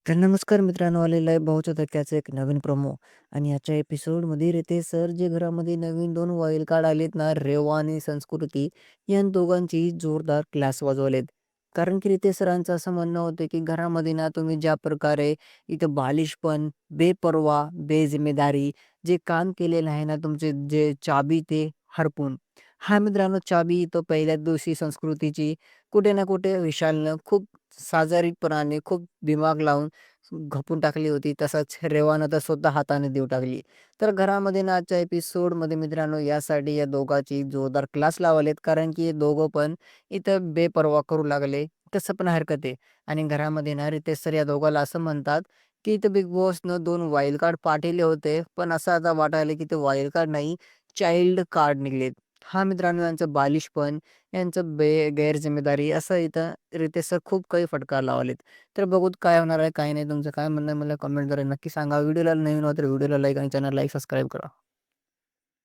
तर नमस्कार मित्रांनो, आलेलं आहे भाऊच्या धक्क्याचं एक नवीन प्रोमो आणि याच्या एपिसोडमध्ये रितेश सर जे घरामध्ये नवीन 2 वाईल्ड कार्ड आलेत ना, रेवा आणि संस्कृती या दोघांची जोरदार क्लास वाजवलेत. कारण की रितेश सरांचं असं म्हणणं होतं, की घरामध्ये ना तुम्ही ज्या प्रकारे इथं बालिशपण, बेपर्वा, बेजिम्मेदारी जे काम केलेलं आहे ना, तुमचे जे चाबी ते हरपून. हां, मित्रांनो चाबी इथं पहिल्याच दिवशी संस्कृतीची कुठे ना कुठे विशालनं खूप साजरीपणाने खूप दिमाग लावून खपून टाकली होती. तसंच रेवानं तर स्वतः हाताने देऊ टाकली. तर घरामध्ये ना आजच्या एपिसोडमध्ये मित्रांनो यासाठी या दोघांची जोरदार क्लास लावलेत. कारण की हे दोघं पण इथं बेपर्वा करू लागले. तसं पण हरकत आहे. आणि घरामध्ये ना रितेश सर या दोघाला असं म्हणतात, की इथं बिग बॉसनं 2 वाईल्ड कार्ड पाठवले होते. पण असं आता वाटायलं की ते वाईल्ड कार्ड नाही, चाइल्ड कार्ड निघालेत. हां, मित्रांनो यांचं बालिशपण, यांचं गैरजिम्मेदारी असं इथं रितेश सर खूप काही फटकार लावलेत. तर बघू काय होणार आहे, काय नाही. तुमचं काय म्हणणं आहे मला कमेंटद्वारे नक्की सांगा. व्हिडिओला नवीन हो तर व्हिडिओला लाईक आणि चॅनलला सबस्क्राईब करा.